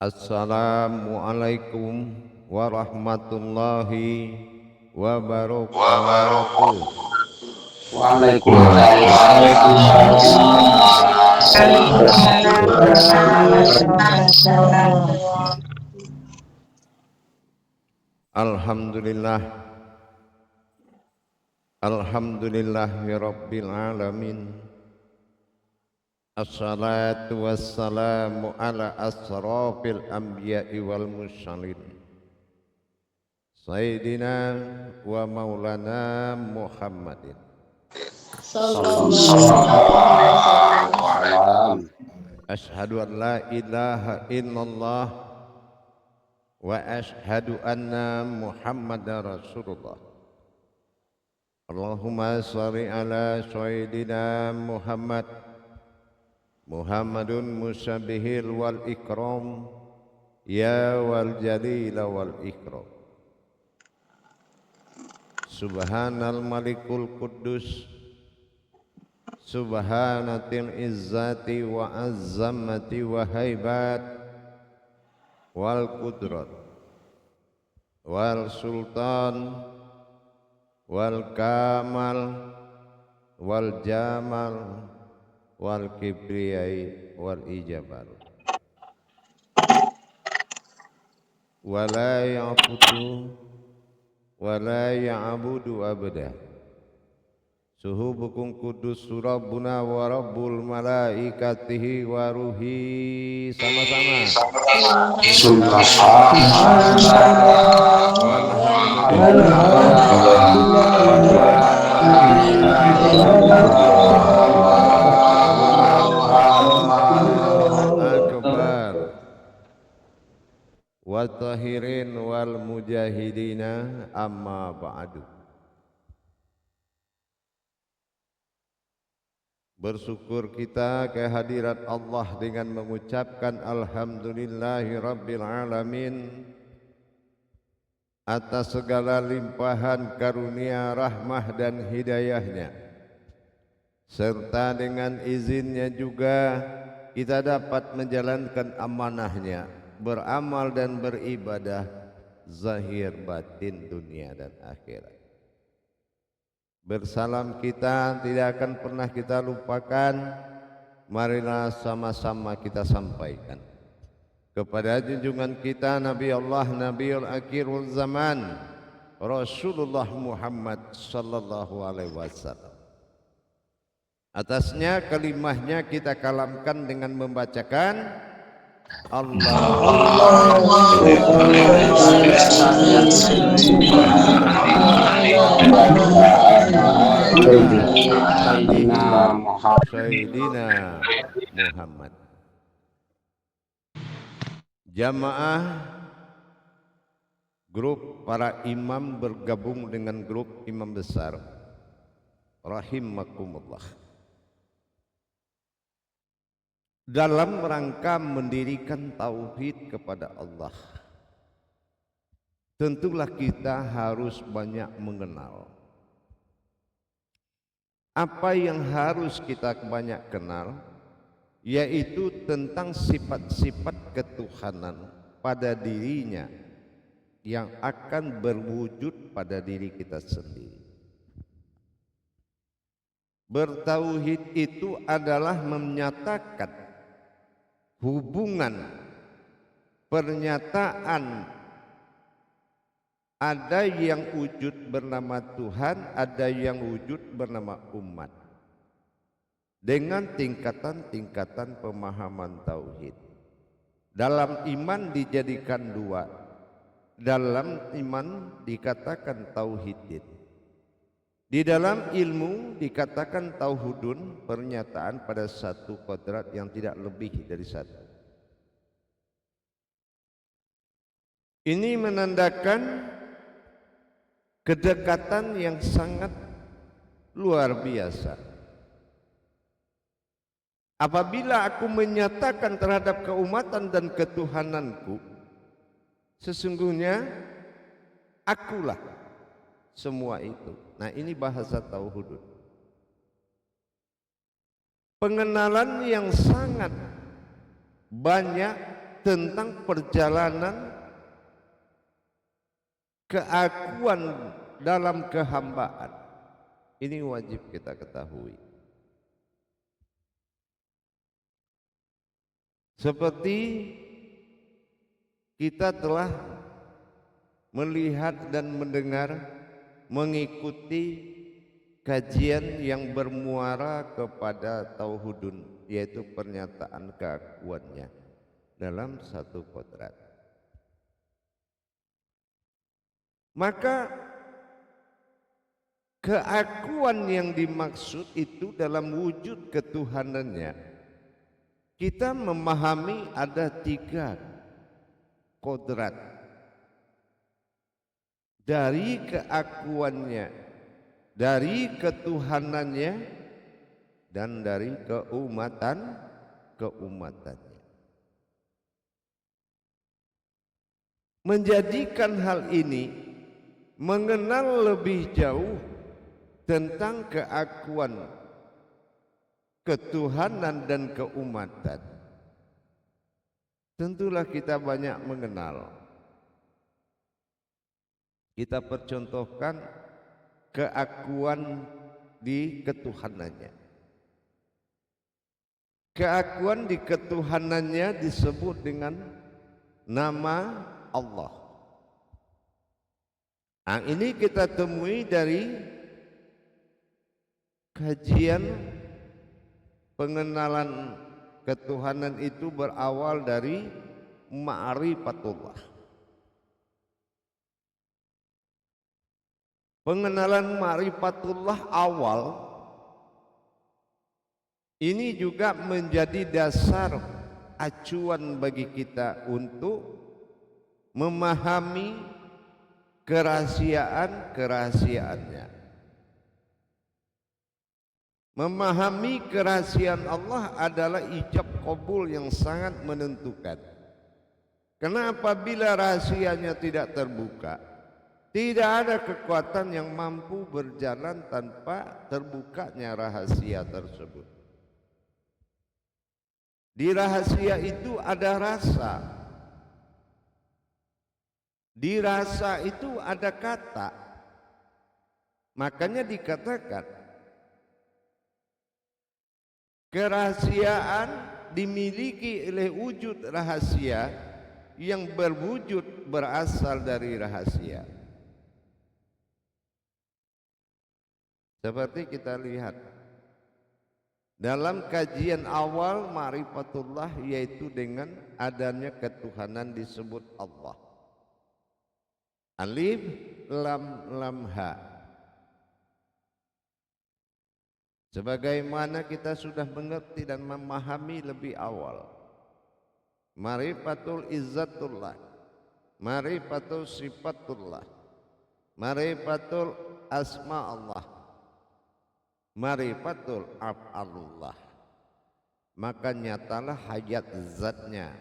Assalamualaikum warahmatullahi wabarakatuh. Alhamdulillah, alhamdulillahirabbil alamin. Assalatu wassalamu ala asrafil anbiya'i wal mursalin Sayyidina wa maulana Muhammadin Ashhadu an la ilaha illallah wa ashhadu anna Muhammadar Rasulullah. Allahumma shalli ala Sayyidina Muhammadun musabbihil wal ikram ya wal jalil wal ikram. Subhanal malikul quddus subhanatil izzati wa azzamati wa haibat wal qudrat wal sultan wal kamal wal jamal wal kibriyai wal ijabal wala ya'budu abada suhubukum kudus rabbuna wa rabbul malaikatihi wa ruhi. Sama-sama wa tahirin wal mujahidina amma ba'du. Bersyukur kita kehadirat Allah dengan mengucapkan alhamdulillahi rabbil alamin atas segala limpahan karunia rahmah dan hidayahnya, serta dengan izinnya juga kita dapat menjalankan amanahnya, beramal dan beribadah zahir batin dunia dan akhirat. Bersalam kita tidak akan pernah kita lupakan. Marilah sama-sama kita sampaikan kepada junjungan kita Nabi Allah Nabiul Akhirul Zaman Rasulullah Muhammad sallallahu alaihi wasallam. Atasnya kalimahnya kita kalamkan dengan membacakan Sayyidina Muhammad. Jamaah grup para imam bergabung dengan grup imam besar rahimakumullah dalam rangka mendirikan tauhid kepada Allah. Tentulah kita harus banyak mengenal. Apa yang harus kita banyak kenal, yaitu tentang sifat-sifat ketuhanan pada dirinya yang akan berwujud pada diri kita sendiri. Bertauhid itu adalah menyatakan hubungan pernyataan ada yang wujud bernama Tuhan, ada yang wujud bernama umat, dengan tingkatan-tingkatan pemahaman tauhid. Dalam iman dijadikan dua. Dalam iman dikatakan tauhidin. Di dalam ilmu dikatakan tauhidun, pernyataan pada satu kodrat yang tidak lebih dari satu. Ini menandakan kedekatan yang sangat luar biasa. Apabila aku menyatakan terhadap keumatan dan ketuhananku, sesungguhnya akulah semua itu. Nah, ini bahasa tauhid. Pengenalan yang sangat banyak tentang perjalanan keakuan dalam kehambaan. Ini wajib kita ketahui. Seperti kita telah melihat dan mendengar, mengikuti kajian yang bermuara kepada tauhidun, yaitu pernyataan keakuannya dalam satu kodrat. Maka keakuan yang dimaksud itu dalam wujud ketuhanannya, kita memahami ada 3 kodrat dari keakuannya, dari ketuhanannya, dan dari keumatannya. Menjadikan hal ini mengenal lebih jauh tentang keakuan, ketuhanan dan keumatan. Tentulah kita banyak mengenal. Kita percontohkan keakuan di ketuhanannya. Keakuan di ketuhanannya disebut dengan nama Allah. Nah, ini kita temui dari kajian pengenalan ketuhanan itu berawal dari ma'rifatullah. Pengenalan ma'rifatullah awal ini juga menjadi dasar acuan bagi kita untuk memahami kerahasiaan-kerahasiaannya. Memahami kerahasiaan Allah adalah ijab qabul yang sangat menentukan. Karena apabila rahasianya tidak terbuka, tidak ada kekuatan yang mampu berjalan tanpa terbukanya rahasia tersebut. Di rahasia itu ada rasa. Di rasa itu ada kata. Makanya dikatakan kerahasiaan dimiliki oleh wujud rahasia yang berwujud berasal dari rahasia. Seperti kita lihat dalam kajian awal ma'rifatullah, yaitu dengan adanya ketuhanan disebut Allah. Alif lam lam ha. Sebagaimana kita sudah mengerti dan memahami lebih awal, ma'rifatul izzatullah, ma'rifatul sifatullah, ma'rifatul asma Allah, ma'rifatul af'alullah. Maka nyatalah hayat zatnya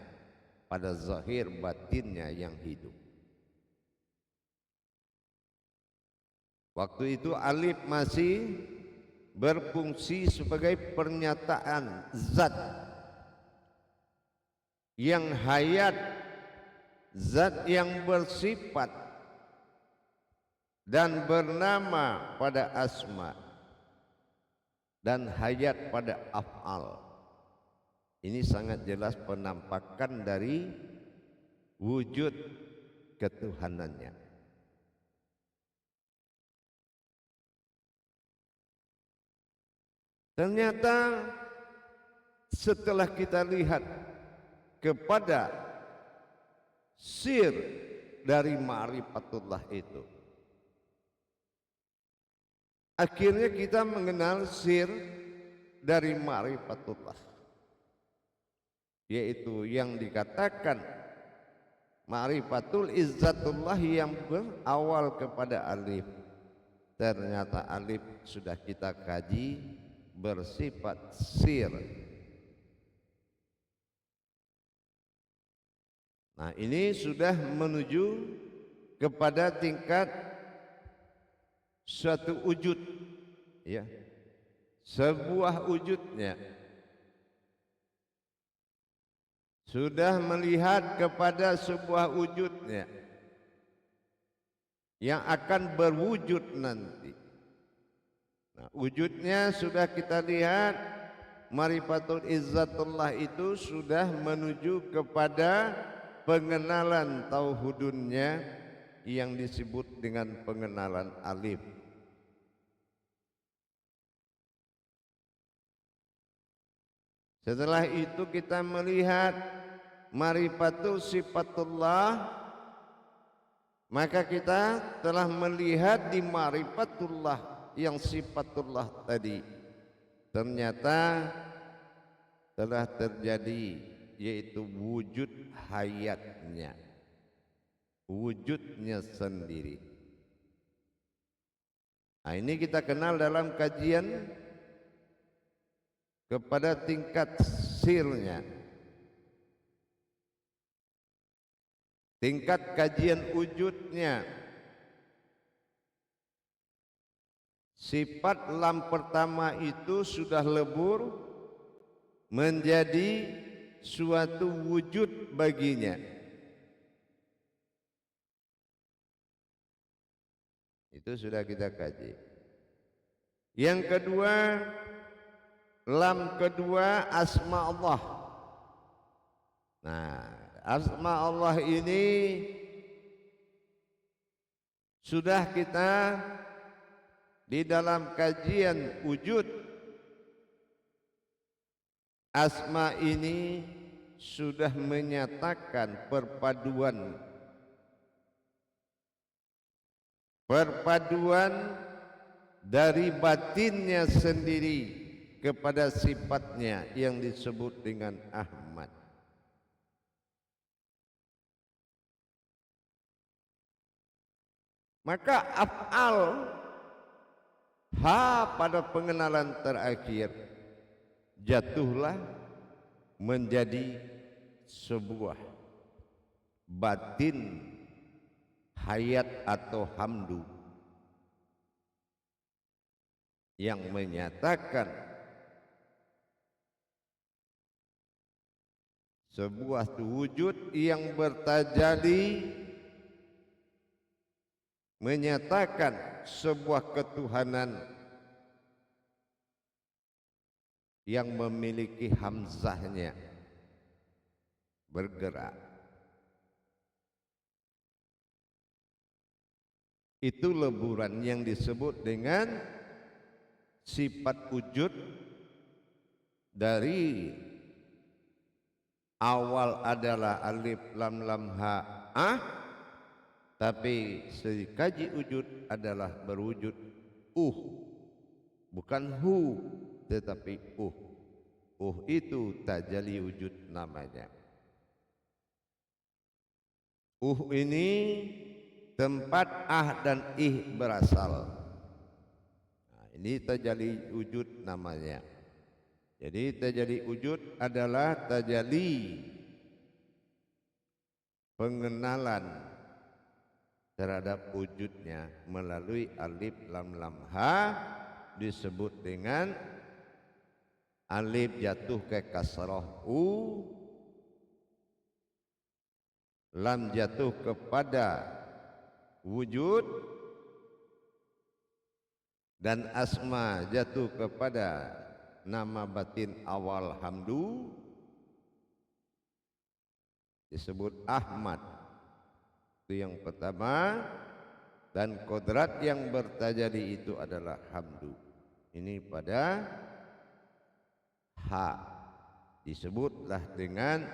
pada zahir batinnya yang hidup. Waktu itu alif masih berfungsi sebagai pernyataan zat yang hayat, zat yang bersifat dan bernama pada asma dan hayat pada af'al. Ini sangat jelas penampakan dari wujud ketuhanannya. Ternyata setelah kita lihat kepada sir dari ma'rifatullah itu, akhirnya kita mengenal sir dari ma'rifatullah, yaitu yang dikatakan ma'rifatul izzatullah yang berawal kepada alif. Ternyata alif sudah kita kaji bersifat sir. Nah, ini sudah menuju kepada tingkat suatu wujud, ya, sebuah wujudnya, sudah melihat kepada sebuah wujudnya yang akan berwujud nanti. Nah, wujudnya sudah kita lihat, marifatul izzatullah itu sudah menuju kepada pengenalan tauhidunnya yang disebut dengan pengenalan alif. Setelah itu kita melihat marifatul sifatullah, maka kita telah melihat di marifatullah yang sifatullah tadi ternyata telah terjadi, yaitu wujud hayatnya, wujudnya sendiri. Nah, ini kita kenal dalam kajian kepada tingkat sirnya, tingkat kajian wujudnya. Sifat lam pertama itu sudah lebur menjadi suatu wujud baginya. Itu sudah kita kaji. Yang kedua, lam kedua asma Allah. Nah, asma Allah ini sudah kita di dalam kajian wujud, asma ini sudah menyatakan perpaduan dari batinnya sendiri kepada sifatnya yang disebut dengan Ahmad. Maka af'al ha pada pengenalan terakhir jatuhlah menjadi sebuah batin hayat atau hamdu yang menyatakan sebuah wujud yang bertajalli, menyatakan sebuah ketuhanan yang memiliki hamzahnya bergerak. Itu leburan yang disebut dengan sifat wujud dari awal adalah alif lam lam ha tapi sekaji wujud adalah berwujud bukan hu tetapi itu tajalli wujud namanya. Ini tempat dan berasal. Nah, ini tajalli wujud namanya. Jadi tajalli wujud adalah tajalli pengenalan terhadap wujudnya melalui alif lam lam ha, disebut dengan alif jatuh ke kasrah lam jatuh kepada wujud, dan asma jatuh kepada nama batin awal hamdu, disebut Ahmad. Itu yang pertama. Dan kodrat yang bertajalli itu adalah hamdu. Ini pada ha, disebutlah dengan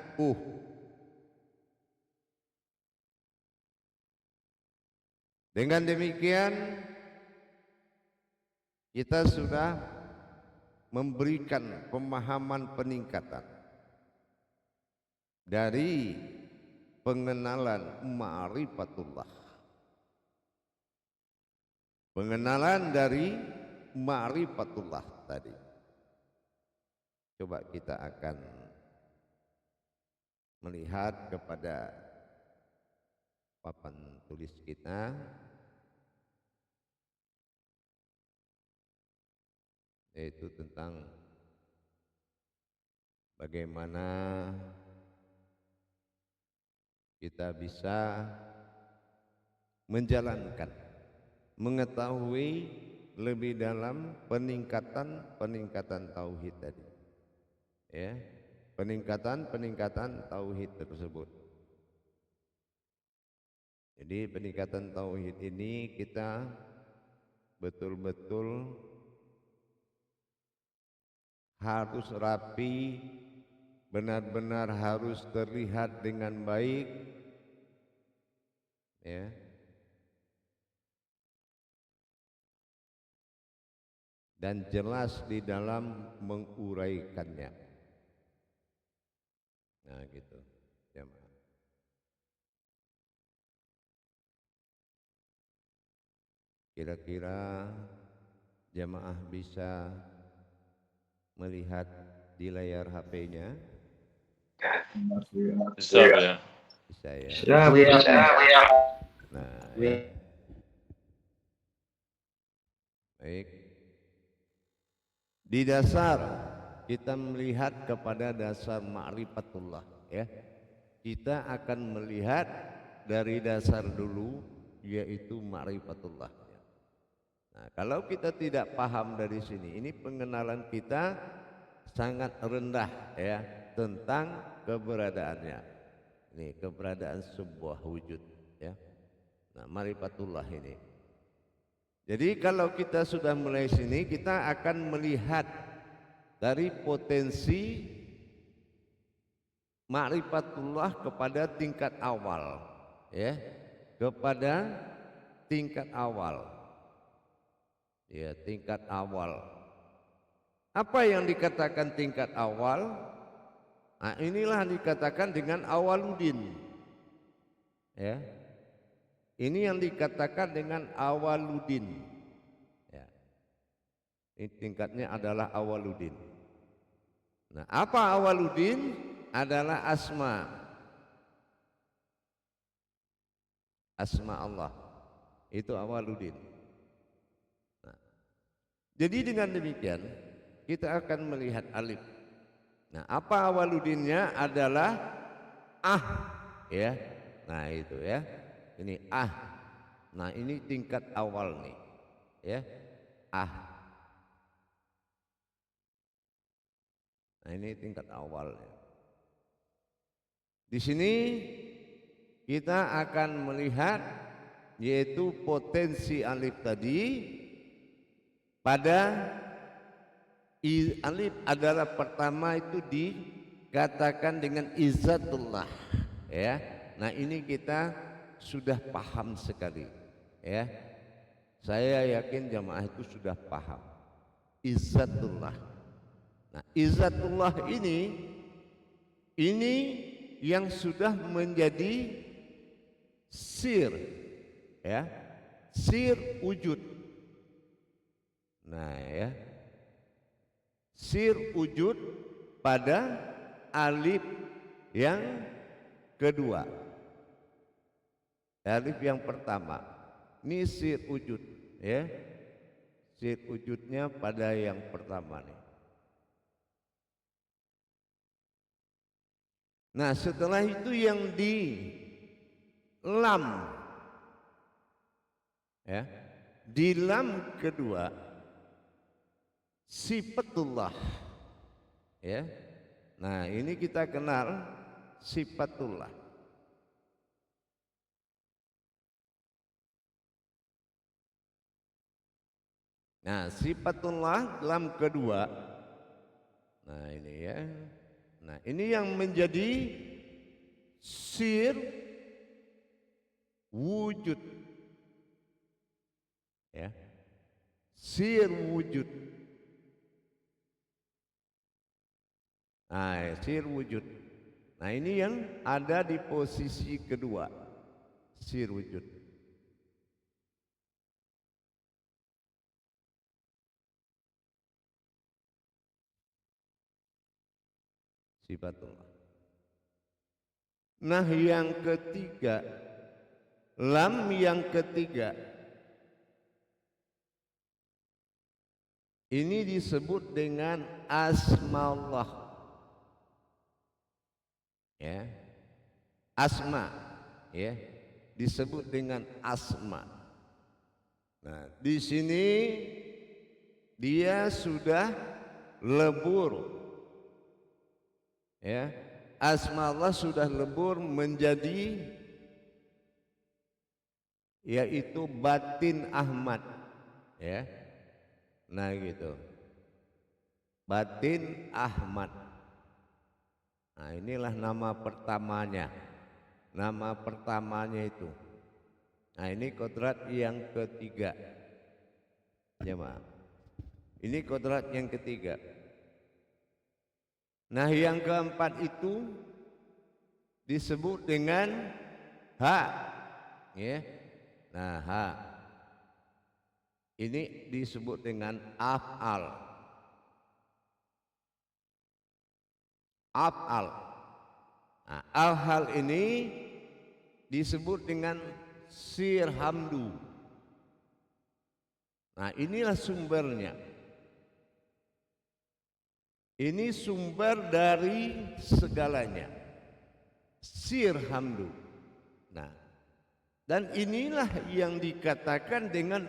Dengan demikian kita sudah memberikan pemahaman peningkatan dari pengenalan ma'rifatullah, pengenalan dari ma'rifatullah tadi. Coba kita akan melihat kepada papan tulis kita, yaitu tentang bagaimana kita bisa menjalankan, mengetahui lebih dalam peningkatan tauhid tadi, ya, peningkatan tauhid tersebut. Jadi peningkatan tauhid ini kita betul-betul harus rapi, benar-benar harus terlihat dengan baik, ya. Dan jelas di dalam menguraikannya. Nah, gitu, jemaah. Kira-kira jemaah bisa melihat di layar HP-nya? Bisa ya. Bisa ya. Nah, ya. Baik. Di dasar kita melihat kepada dasar ma'rifatullah, ya. Kita akan melihat dari dasar dulu, yaitu ma'rifatullah. Nah, kalau kita tidak paham dari sini, ini pengenalan kita sangat rendah, ya, tentang keberadaannya. Ini keberadaan sebuah wujud, ya. Nah, ma'rifatullah ini. Jadi kalau kita sudah mulai sini, kita akan melihat dari potensi ma'rifatullah kepada tingkat awal, ya, kepada tingkat awal, ya, tingkat awal. Apa yang dikatakan tingkat awal? Nah, inilah dikatakan dengan awaludin, ya. Ini yang dikatakan dengan awaludin, ya. Ini tingkatnya adalah awaludin. Nah, apa awaludin? Adalah asma Allah, itu awaludin. Nah, jadi dengan demikian kita akan melihat alif. Nah, apa awaludinnya? Adalah ya. Nah, itu ya, ini nah, ini tingkat awal nih, ya, nah, ini tingkat awal, ya. Di sini kita akan melihat yaitu potensi alif tadi pada alif adalah pertama itu dikatakan dengan izzatullah, ya. Nah, ini kita sudah paham sekali, ya. Saya yakin jamaah itu sudah paham izzatullah. Nah, izzatullah ini yang sudah menjadi sir, ya, sir wujud. Nah, ya, sir wujud pada alif yang kedua, alif yang pertama. Ini sir wujud, ya, sir wujudnya pada yang pertama nih. Nah, setelah itu yang di lam, ya, di lam kedua sifatullah, ya. Nah, ini kita kenal sifatullah. Nah, sifatullah lam kedua. Nah, ini ya. Nah, ini yang menjadi sir wujud, ya, sir wujud. Nah, sir wujud. Nah, ini yang ada di posisi kedua, sir wujud. Sifatullah. Nah, yang ketiga, lam yang ketiga, ini disebut dengan asmaullah, ya, asma. ya, disebut dengan asma. Nah, di sini dia sudah lebur, ya, asma Allah sudah lebur menjadi yaitu batin Ahmad, ya. Nah gitu, batin Ahmad. Nah inilah nama pertamanya, nama pertamanya itu. Nah ini kodrat yang ketiga, jemaah. Ini kodrat yang ketiga. Nah yang keempat itu disebut dengan ha, ya. Nah ha ini disebut dengan af'al. Af'al. Nah, al-hal ini disebut dengan sirhamdu. Nah inilah sumbernya. Ini sumber dari segalanya, sirhamdu. Nah, dan inilah yang dikatakan dengan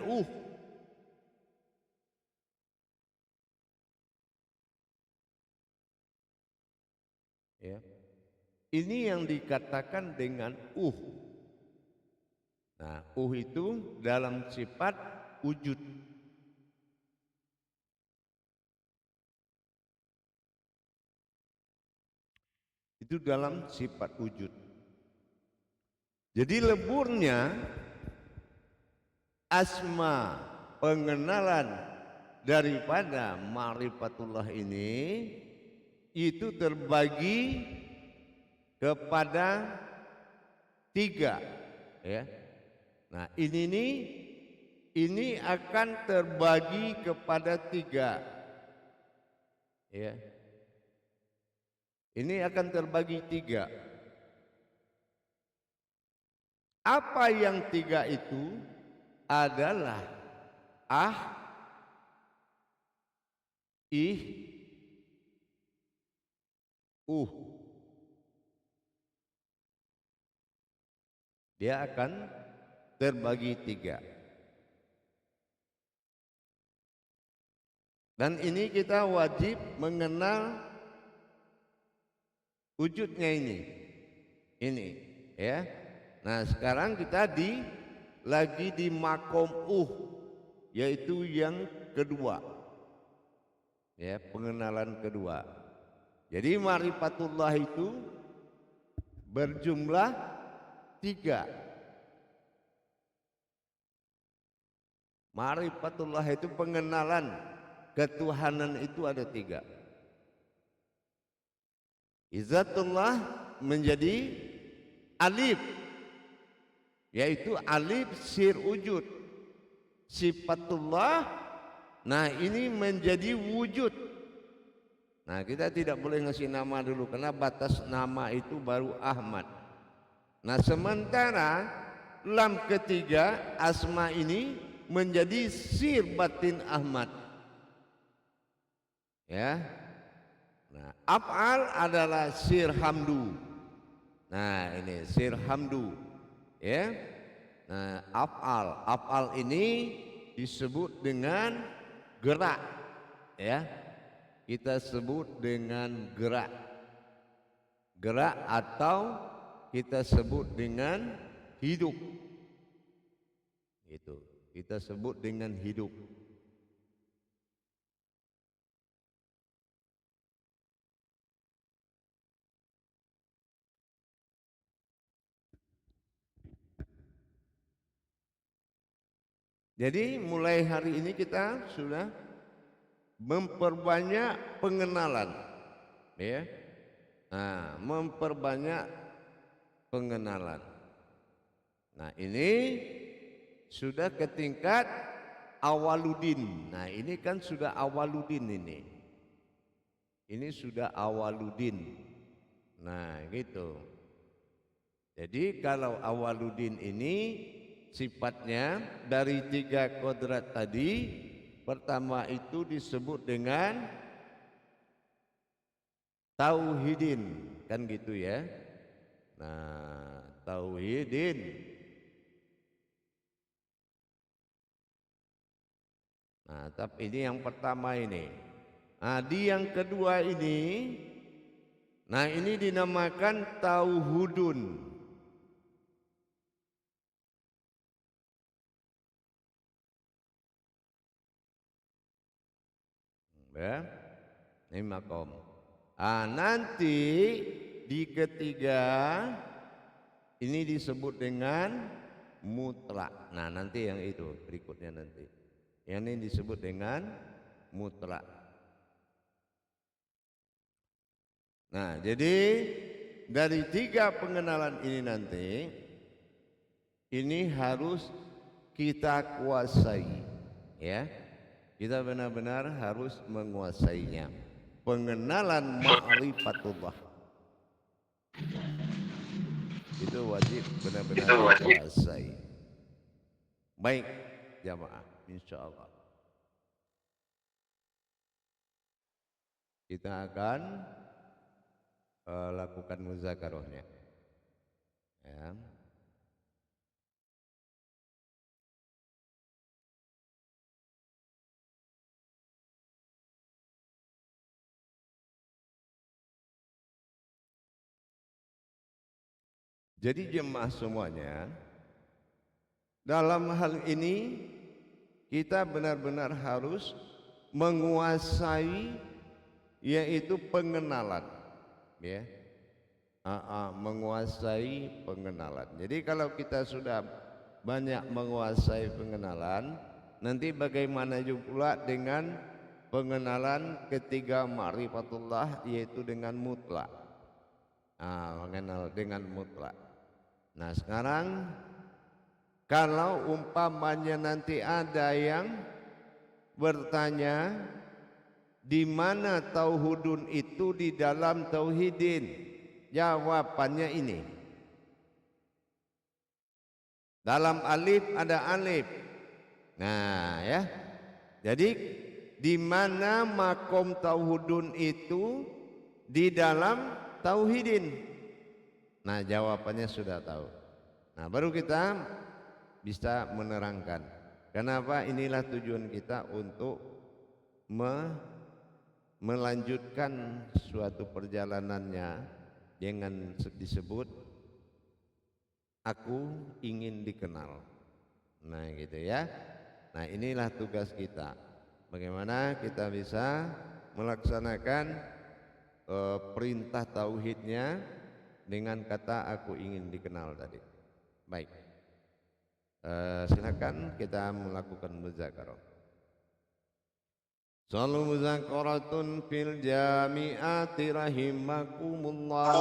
ya. Ini yang dikatakan dengan Nah, itu dalam sifat wujud. Itu dalam sifat wujud. Jadi leburnya asma pengenalan daripada ma'rifatullah ini itu terbagi kepada tiga, ya. Nah ini akan terbagi kepada tiga, ya. Ini akan terbagi tiga. Apa yang tiga itu adalah ih, dia akan terbagi tiga. Dan ini kita wajib mengenal wujudnya ini, ya. Nah sekarang kita lagi di makom yaitu yang kedua, ya, pengenalan kedua. Jadi ma'rifatullah itu berjumlah tiga. Ma'rifatullah itu pengenalan ketuhanan itu ada tiga. Izzatullah menjadi alif, yaitu alif sir wujud. Sifatullah, nah ini menjadi wujud. Nah kita tidak boleh ngasih nama dulu karena batas nama itu baru Ahmad. Nah sementara lam ketiga asma ini menjadi sir batin Ahmad, ya. Nah af'al adalah sir hamdu. Nah ini sir hamdu, ya. Nah af'al ini disebut dengan gerak, ya. Kita sebut dengan gerak atau kita sebut dengan hidup. Itu kita sebut dengan hidup. Jadi mulai hari ini kita sudah memperbanyak pengenalan, ya. Nah, memperbanyak pengenalan. Nah, ini sudah ke tingkat awaludin. Nah, ini kan sudah awaludin ini. Ini sudah awaludin. Nah, gitu. Jadi kalau awaludin ini sifatnya dari tiga kodrat tadi, pertama itu disebut dengan tauhidin, kan gitu ya. Nah, tauhidin. Nah, tapi ini yang pertama ini. Nah, di yang kedua ini, nah ini dinamakan tauhudun. Ya, ini makom. Ah, nanti di ketiga ini disebut dengan mutlak. Nah, nanti yang itu berikutnya nanti. Yang ini disebut dengan mutlak. Nah, jadi dari tiga pengenalan ini nanti ini harus kita kuasai, ya. Kita benar-benar harus menguasainya. Pengenalan ma'rifatullah itu wajib benar-benar dikuasai. Baik jamaah, insyaallah kita akan lakukan muzakarahnya, ya. Jadi jemaah semuanya, dalam hal ini kita benar-benar harus menguasai yaitu pengenalan, ya. Menguasai pengenalan. Jadi kalau kita sudah banyak menguasai pengenalan, nanti bagaimana juga dengan pengenalan ketiga ma'rifatullah yaitu dengan mutlak. Mengenal dengan mutlak. Nah, sekarang kalau umpamanya nanti ada yang bertanya di mana tauhudun itu di dalam tauhidin, jawabannya ini. Dalam alif ada alif. Nah, ya. Jadi di mana makom tauhudun itu di dalam tauhidin. Nah, jawabannya sudah tahu. Nah, baru kita bisa menerangkan. Kenapa? Inilah tujuan kita untuk melanjutkan suatu perjalanannya dengan disebut aku ingin dikenal. Nah, gitu ya. Nah, inilah tugas kita. Bagaimana kita bisa melaksanakan perintah tauhidnya dengan kata aku ingin dikenal tadi. Baik, silakan kita melakukan muzakarah. Sallu muzakaratun fil jami'ati rahimakumullah.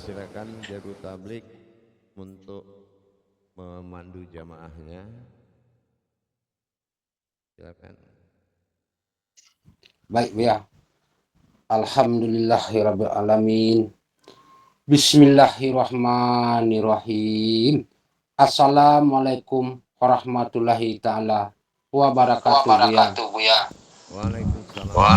Silakan jago tablik untuk memandu jamaahnya. Silakan. Baik ya. Alhamdulillahirabbil alamin. Bismillahirrahmanirrahim. Assalamualaikum warahmatullahi taala wabarakatuh ya. Waalaikumsalam.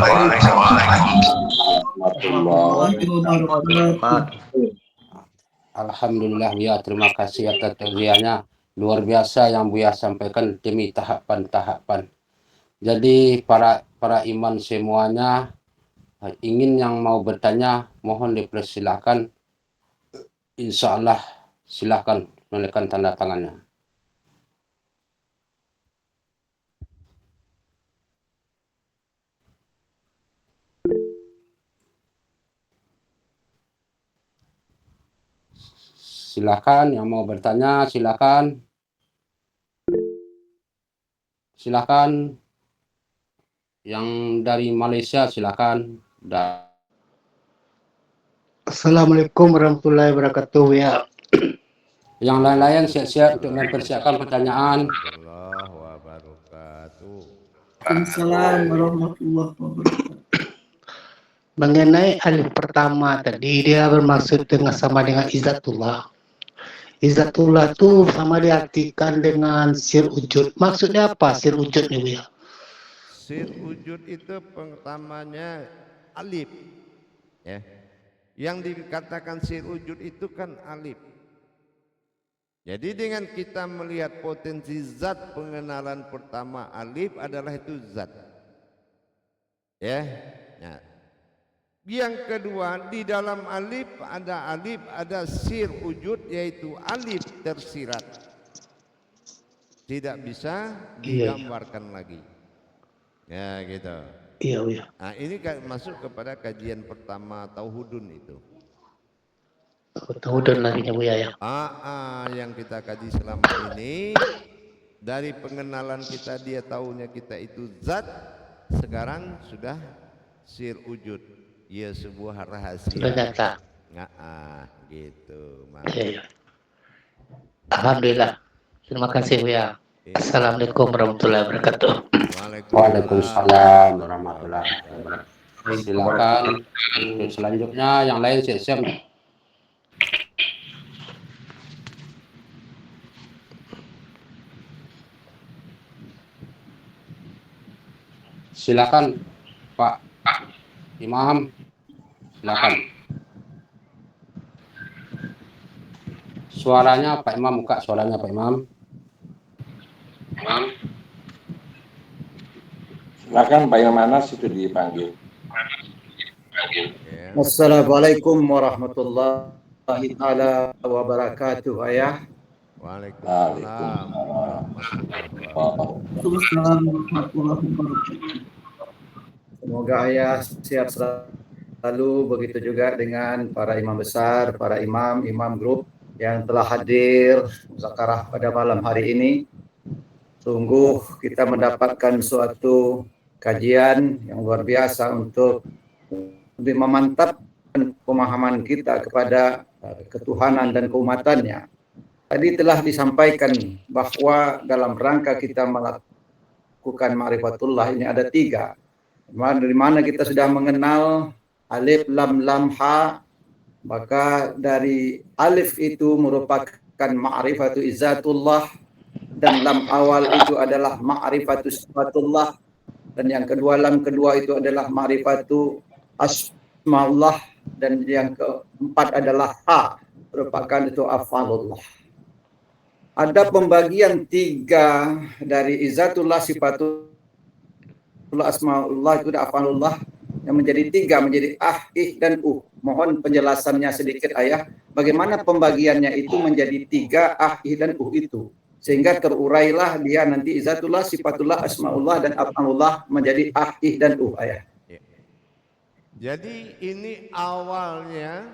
Alhamdulillah ya, terima kasih atas tausiahnya. Luar biasa yang Buya sampaikan demi tahapan-tahapan. Jadi para iman semuanya, ingin yang mau bertanya mohon dipersilakan. Insya Allah silakan menekan tanda tangannya. Silakan yang mau bertanya, silakan. Silakan. Yang dari Malaysia silakan. Assalamualaikum warahmatullahi wabarakatuh ya. Yang lain-lain siap-siap untuk mempersiapkan pertanyaan. Warahmatullahi wabarakatuh. Waalaikumsalam warahmatullahi wabarakatuh. Mengenai alif pertama tadi, dia bermaksud sama dengan izzatullah. Izzatullah tuh sama diartikan dengan sir wujud. Maksudnya apa sir wujud nih Buya? Sir wujud itu pertamanya alif, ya. Yang dikatakan sir wujud itu kan alif. Jadi dengan kita melihat potensi zat, pengenalan pertama alif adalah itu zat. Ya. Nah, yang kedua di dalam alif, ada sir wujud, yaitu alif tersirat. Tidak bisa Iya, digambarkan lagi. Ya gitu. iya Buya. Nah, ini masuk kepada kajian pertama tauhudun itu. Tahu dan nantinya Buya ya. Yang kita kaji selama ini, dari pengenalan kita dia tahunya kita itu zat, sekarang sudah sir wujud, ya sebuah rahasia. Sudah nyata. Gitu. Iya, iya. Alhamdulillah. Terima kasih Buya. Assalamualaikum warahmatullahi wabarakatuh. Waalaikumsalam warahmatullahi wabarakatuh. Silakan untuk selanjutnya yang lain siap-siap. Silakan Pak Imam, silakan. Suaranya Pak Imam, buka suaranya Pak Imam. Silakan Pak Ilmanas itu dipanggil. Ya. Assalamualaikum warahmatullahi taala wabarakatuh ayah. Waalaikumsalam warahmatullahi wabarakatuh. Waalaikumsalam warahmatullahi wabarakatuh. Semoga ayah sehat selalu, begitu juga dengan para imam besar, para imam grup yang telah hadir muzakarah pada malam hari ini. Sungguh kita mendapatkan suatu kajian yang luar biasa untuk lebih memantapkan pemahaman kita kepada ketuhanan dan keumatannya. Tadi telah disampaikan bahwa dalam rangka kita melakukan ma'rifatullah ini ada 3. Dari mana kita sudah mengenal alif, lam, lam, ha, maka dari alif itu merupakan ma'rifatu izzatullah, dan lam awal itu adalah ma'rifatu sifatullah, dan yang kedua lam kedua itu adalah ma'rifatu asmaullah, dan yang keempat adalah ha, merupakan itu afalullah. Ada pembagian 3 dari izzatullah, sifatullah, asmaullah itu afalullah, yang menjadi 3, menjadi ih dan Mohon penjelasannya sedikit ayah, bagaimana pembagiannya itu menjadi 3 ih dan itu, sehingga terurailah dia nanti izzatullah, sifatullah, asmaullah dan afalullah menjadi ih dan ayah. Jadi ini awalnya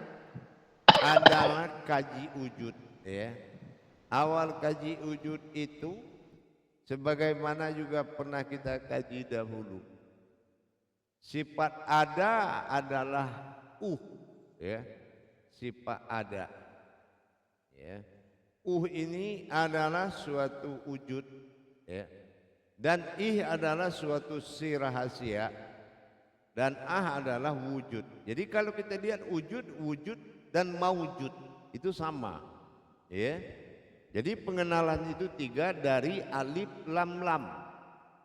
adalah kaji wujud, ya. Awal kaji wujud itu sebagaimana juga pernah kita kaji dahulu. Sifat ada adalah ya. Sifat ada. Ya. Ini adalah suatu wujud, ya. Dan adalah suatu si rahasia, dan adalah wujud. Jadi kalau kita lihat wujud dan maujud itu sama, ya. Jadi pengenalan itu 3 dari alif, lam, lam.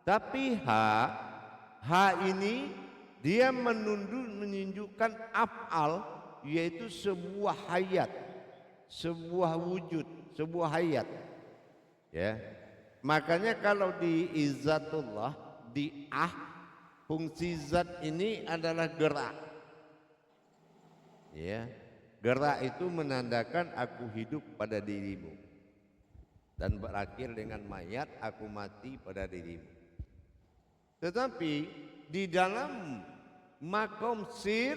Tapi ha ini dia menunjukkan af'al, yaitu sebuah hayat, sebuah wujud, sebuah hayat. Ya. Makanya kalau di izzatullah, di fungsi zat ini adalah gerak. Ya. Gerak itu menandakan aku hidup pada dirimu, dan berakhir dengan mayat, aku mati pada dirimu. Tetapi di dalam makom sir,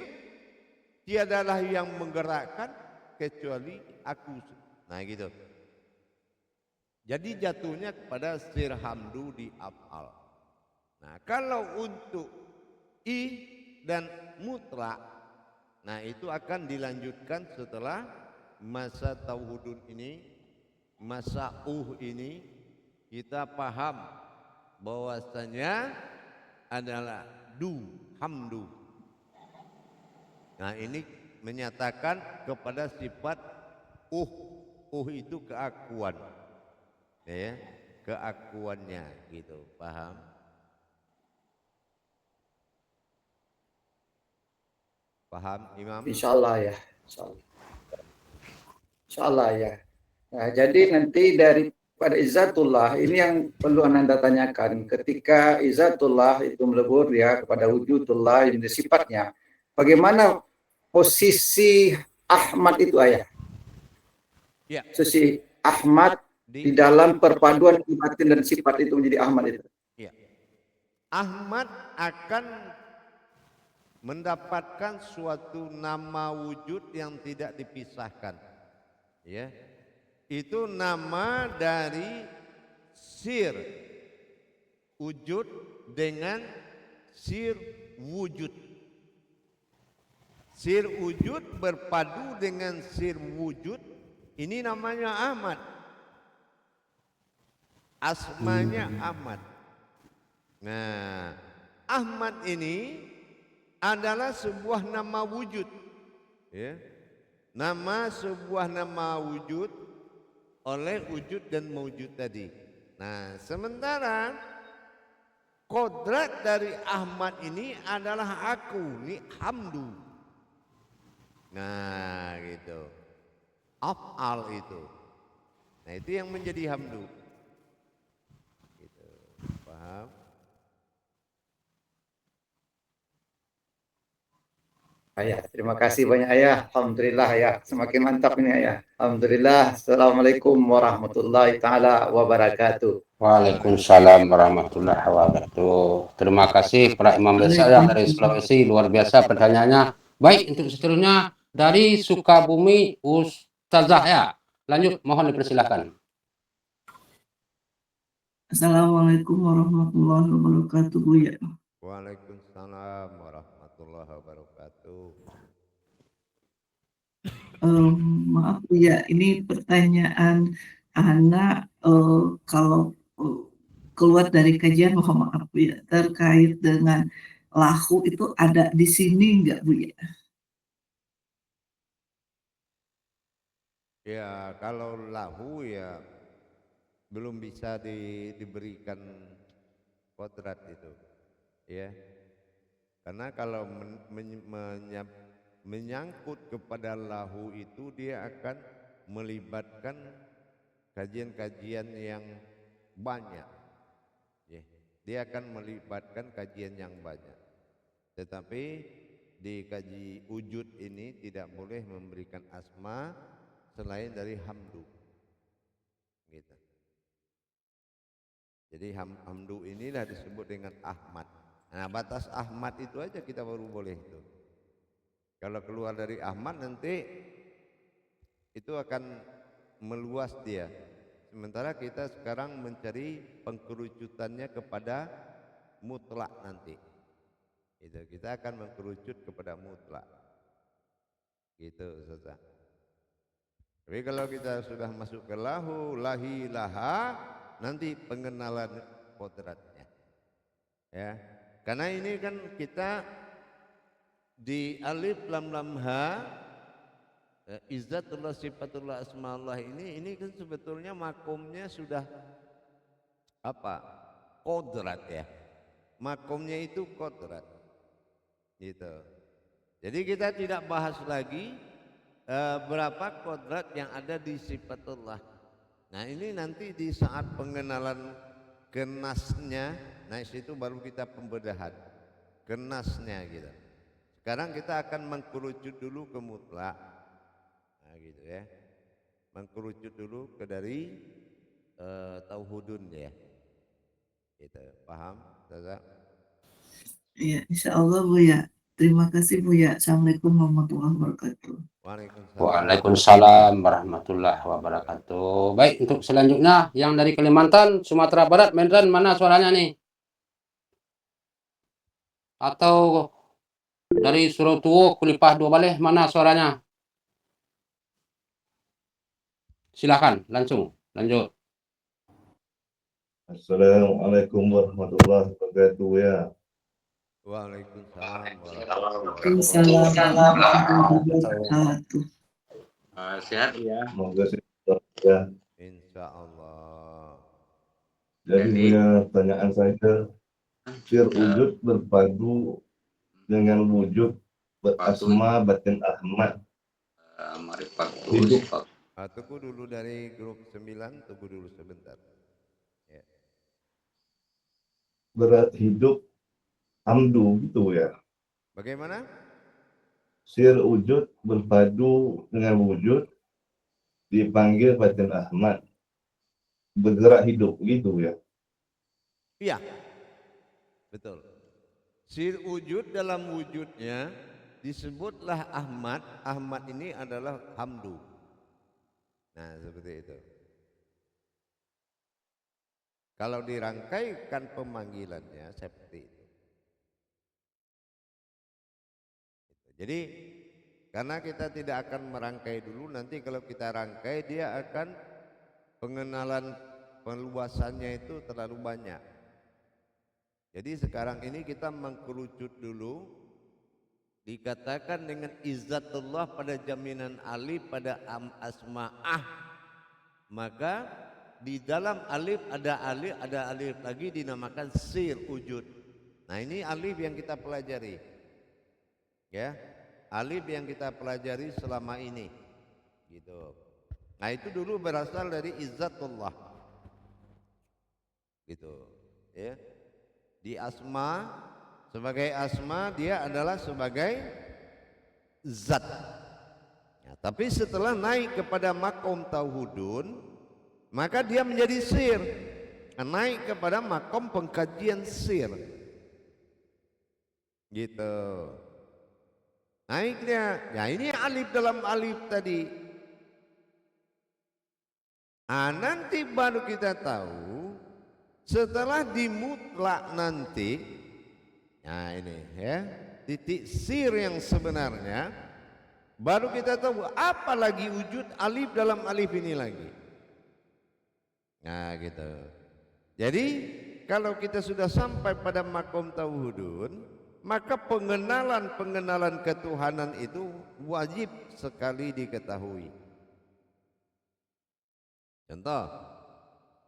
tiadalah yang menggerakkan kecuali aku. Nah gitu. Jadi jatuhnya kepada sir hamdu di af'al. Nah kalau untuk dan mutlak, nah itu akan dilanjutkan setelah masa tauhudun ini. Masa ini kita paham bahwasanya adalah hamdu. Nah ini menyatakan kepada sifat itu keakuan, ya, keakuannya gitu, paham? Paham, Imam? Insyaallah ya. Insyaallah. Insyaallah ya. Nah, jadi nanti daripada izatullah ini yang perlu Anda tanyakan. Ketika izatullah itu melebur ya kepada wujudullah yang sifatnya. Bagaimana posisi Ahmad itu ayah? Ya. Posisi Ahmad di dalam perpaduan batin dan sifat itu menjadi Ahmad itu. Ya. Ahmad akan mendapatkan suatu nama wujud yang tidak dipisahkan. Ya. Itu nama dari sir wujud dengan sir wujud. Sir wujud berpadu dengan sir wujud, ini namanya Ahmad. Asmanya Ahmad. Nah, Ahmad ini adalah sebuah nama wujud, ya. Sebuah nama wujud oleh wujud dan mewujud tadi. Nah, sementara kodrat dari Ahmad ini adalah aku, ini hamdu. Nah, gitu. Af'al itu. Nah, itu yang menjadi hamdu. Gitu. Paham? Ayah, terima kasih banyak ayah. Alhamdulillah ya, semakin mantap ini ayah. Alhamdulillah. Assalamualaikum warahmatullahi taala wabarakatuh. Waalaikumsalam warahmatullahi wabarakatuh. Terima kasih para imam besar yang dari Sulawesi, luar biasa pertanyaannya. Baik, untuk seterusnya dari Sukabumi Ustazah ya. Lanjut, mohon dipersilakan. Assalamualaikum warahmatullahi wabarakatuh, Buya. Waalaikumsalam warahmatullahi wabarakatuh. Maaf Buya, ini pertanyaan anak kalau keluar dari kajian, mohon maaf Buya, terkait dengan lahu itu ada di sini enggak Buya? Ya, kalau lahu ya belum bisa diberikan kodrat itu, ya. Karena kalau menyangkut kepada lahu itu dia akan melibatkan kajian-kajian yang banyak, ya. Dia akan melibatkan kajian yang banyak. Tetapi di kaji wujud ini tidak boleh memberikan asma selain dari hamdu, gitu. Jadi hamdu inilah disebut dengan Ahmad. Nah, batas Ahmad itu aja kita baru boleh itu. Kalau keluar dari Ahmad nanti itu akan meluas dia. Sementara kita sekarang mencari pengkerucutannya kepada mutlak nanti. Itu kita akan mengkerucut kepada mutlak. Gitu, Ustaz. Tapi kalau kita sudah masuk ke lahu, lahi, laha, nanti pengenalan kodratnya, ya. Karena ini kan kita di alif lam lam ha, izzatullah sifatullah asmaullah ini kan sebetulnya makomnya sudah apa? Kodrat ya. Makomnya itu kodrat, gitu. Jadi kita tidak bahas lagi berapa kodrat yang ada di sifatullah. Nah, ini nanti di saat pengenalan kenasnya, nah itu baru kita pembedahan kenasnya gitu. Sekarang kita akan mengkerucut dulu ke mutlak, nah gitu ya, mengkerucut dulu ke dari tauhudun ya, gitu. Paham, Ustazah? Iya, insya Allah Buya. Terima kasih Buya. Assalamualaikum warahmatullahi wabarakatuh. Waalaikumsalam warahmatullahi wabarakatuh. Baik, untuk selanjutnya yang dari Kalimantan, Sumatera Barat, Medan, mana suaranya nih? Atau dari Surotuo, Kulipah Dua Baleh, mana suaranya? Silakan, langsung, lanjut. Assalamualaikum warahmatullahi wabarakatuh ya. Waalaikumsalam Waalaikumsalam warahmatullahi wabarakatuh. Sehat ya. Semoga Ya. Insya Allah. Jadi punya pertanyaan saya, sir wujud berpadu dengan wujud berasma batin Ahmad. Hidup Tunggu dulu dari grup 9, tunggu dulu sebentar. Ya. berat hidup hamdu gitu ya. Bagaimana? Sir wujud berpadu dengan wujud dipanggil batin Ahmad. Bergerak hidup gitu ya. Iya, betul. Sir wujud dalam wujudnya disebutlah Ahmad. Ahmad ini adalah hamdu. Nah, seperti itu. Kalau dirangkaikan pemanggilannya seperti itu. Jadi karena kita tidak akan merangkai dulu, nanti kalau kita rangkai dia akan pengenalan peluasannya itu terlalu banyak. Jadi sekarang ini kita mengkerucut dulu, dikatakan dengan izzatullah pada jaminan alif pada asma'ah, maka di dalam alif ada alif lagi dinamakan sir wujud. Nah ini alif yang kita pelajari, ya, alif yang kita pelajari selama ini, gitu. Nah itu dulu berasal dari izzatullah, gitu, ya. Di asma, sebagai asma dia adalah sebagai zat. Ya, tapi setelah naik kepada makom tauhudun, maka dia menjadi sir, naik kepada makom pengkajian sir, gitu. Naiknya, ya ini alif dalam alif tadi. Nanti baru kita tahu setelah dimutlak nanti, nah ini ya titik sir yang sebenarnya, baru kita tahu apa lagi wujud alif dalam alif ini lagi. Nah gitu. Jadi kalau kita sudah sampai pada makom tauhudun, maka pengenalan ketuhanan itu wajib sekali diketahui. Contoh,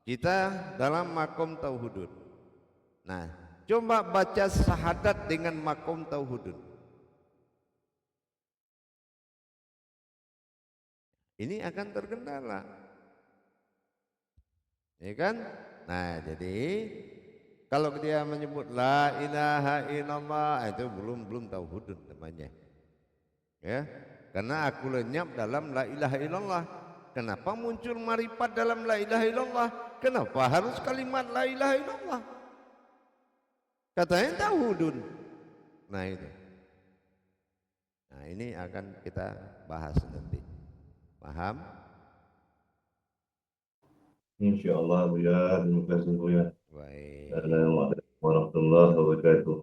kita dalam makom tauhudun. Nah, coba baca syahadat dengan makom tauhudun. Ini akan terkendala, ya kan? Nah, jadi kalau dia menyebut la ilaha illallah, itu belum tauhudun namanya, ya. Karena aku lenyap dalam la ilaha illallah. Kenapa muncul marifat dalam la ilaha illallah? Kenapa harus kalimat la ilaha illallah? Katanya tauhudun. Nah itu. Nah ini akan kita bahas nanti. Paham? Insyaallah ya, terima kasih ya. Baik. Assalamualaikum warahmatullahi wabarakatuh.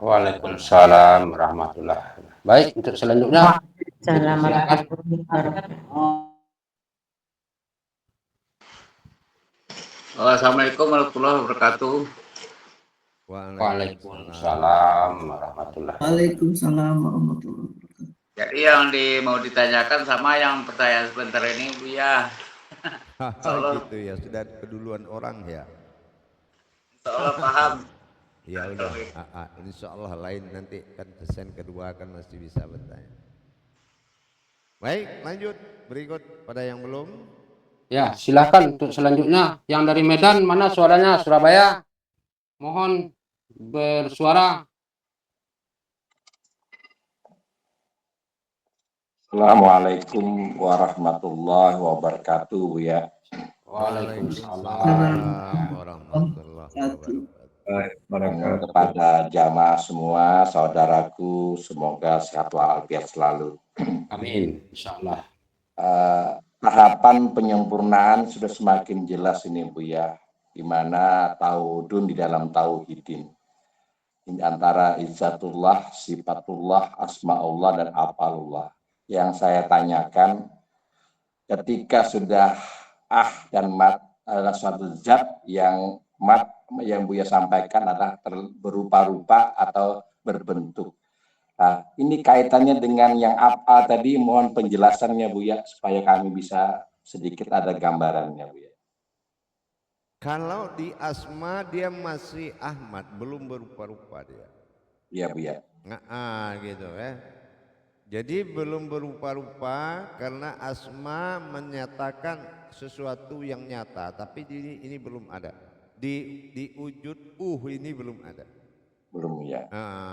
Waalaikumsalam warahmatullahi wabarakatuh. Baik, untuk selanjutnya. Assalamualaikum warahmatullahi wabarakatuh. Assalamualaikum warahmatullahi wabarakatuh. Waalaikumsalam warahmatullahi wabarakatuh. Waalaikumsalam warahmatullahi wabarakatuh. Jadi yang mau ditanyakan sama yang pertanyaan sebentar ini, Bu ya. Gitu ya, sudah keduluan orang ya. Insyaallah paham. Ya udah, insyaallah lain nanti kan sesen kedua kan masih bisa bertanya. Baik, lanjut berikut pada yang belum. Ya, silakan untuk selanjutnya. Yang dari Medan, mana suaranya? Surabaya. Mohon bersuara. Assalamualaikum warahmatullahi wabarakatuh ya. Waalaikumsalam warahmatullahi wabarakatuh. Kepada jamaah semua, saudaraku, semoga sehat walafiat selalu. Amin, insyaallah. Tahapan penyempurnaan sudah semakin jelas ini Bu ya, di mana tauhidun di dalam tauhidin. Ini antara izzatullah, sifatullah, asmaullah dan afalullah. Yang saya tanyakan, ketika sudah dan mat adalah suatu zat yang mat yang Buya sampaikan adalah berupa-rupa atau berbentuk. Nah, ini kaitannya dengan yang apa tadi, mohon penjelasannya Bu ya, supaya kami bisa sedikit ada gambarannya Buya. Kalau di asma dia masih Ahmad, belum berupa-rupa dia. Iya Buya. Gitu ya. Jadi belum berupa-rupa karena asma menyatakan sesuatu yang nyata, tapi ini belum ada. Di wujud ini belum ada. Belum ya.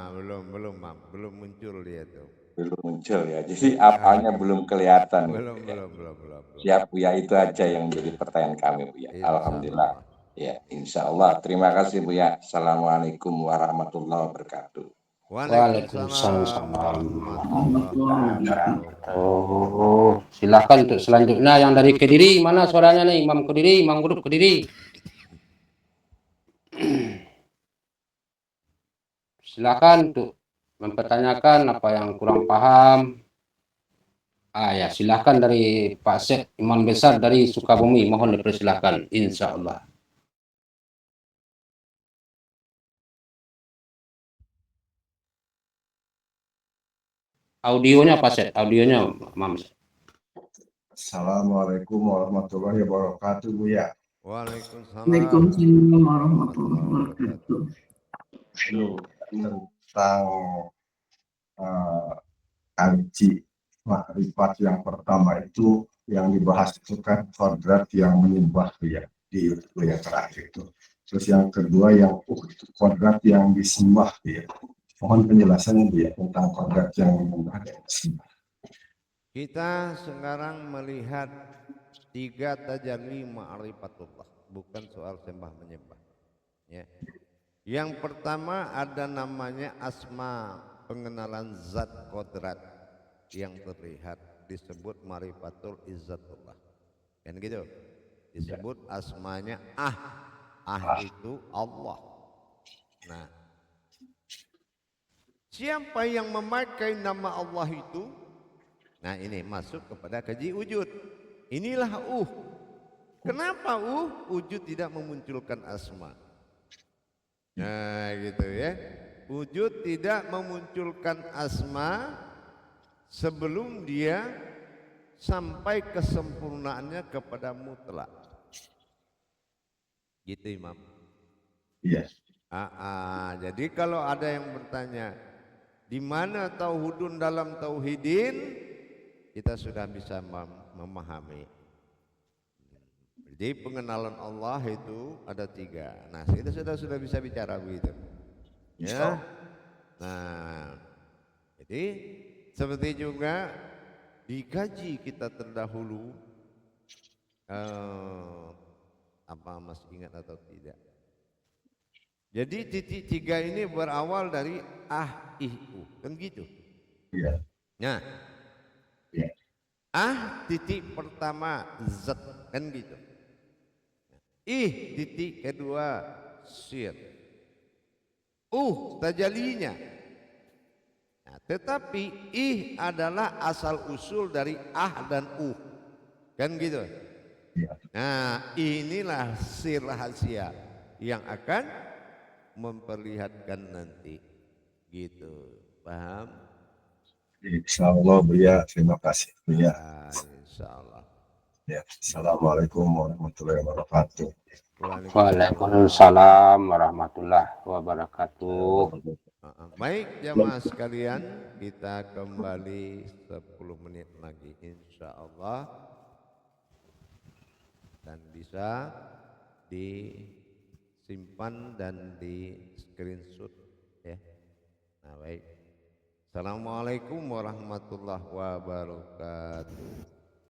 Belum muncul dia tuh. Belum muncul ya. Jadi apanya belum kelihatan. Belum. Siap Buya, itu aja yang menjadi pertanyaan kami Buya. Alhamdulillah. Ya, insya Allah. Terima kasih Buya. Assalamualaikum warahmatullahi wabarakatuh. Waalaikumsalam warahmatullahi wabarakatuh. Silakan untuk selanjutnya yang dari Kediri, mana suaranya nih? Imam Kediri, Imam Grup Kediri. Silakan untuk mempertanyakan apa yang kurang paham. Ya, silakan dari Pak Syekh Imam Besar dari Sukabumi, mohon dipersilakan, insya Allah. Audionya Pak Syekh, audionya Mam. Assalamualaikum warahmatullahi wabarakatuh Buya. Waalaikumsalam warahmatullahi wabarakatuh. Tentang kaji makrifat yang pertama itu yang dibahas itu kan kodrat yang menyembah ya di yang terakhir itu. Terus yang kedua yang itu kodrat yang disembah ya. Mohon penjelasannya ya tentang kodrat yang menyembah dan disembah. Kita sekarang melihat 3 tajalli ma'rifatullah, bukan soal sembah menyembah. Ya. Yang pertama ada namanya asma, pengenalan zat kodrat yang terlihat, disebut ma'rifatul izzatullah. Kan gitu. Disebut asmanya itu Allah. Nah, siapa yang memakai nama Allah itu? Nah, ini masuk kepada kaji wujud. Inilah Kenapa wujud tidak memunculkan asma? Nah, gitu ya. Wujud tidak memunculkan asma sebelum dia sampai kesempurnaannya kepada mutlak. Gitu Imam. Iya. Jadi kalau ada yang bertanya, di mana tauhidun dalam tauhidin, kita sudah bisa memahami. Jadi pengenalan Allah itu ada 3. Nah, kita sudah bisa bicara begitu. Ya. Nah, jadi seperti juga dikaji kita terdahulu, apa masih ingat atau tidak? Jadi titik 3 ini berawal dari kan gitu. Iya. Nah, titik pertama zat, kan gitu. Titik kedua sir. Tajalinya. Nah, tetapi adalah asal usul dari dan kan gitu. Nah, inilah sir rahasia yang akan memperlihatkan nanti, gitu. Paham? Insyaallah Buya, terima kasih Buya. Insyaallah. Ya, assalamualaikum warahmatullahi wabarakatuh. Waalaikumsalam warahmatullahi wabarakatuh. Baik jamaah sekalian, kita kembali 10 menit lagi insyaallah, dan bisa disimpan dan di screenshot ya. Nah, baik. Assalamualaikum warahmatullahi wabarakatuh.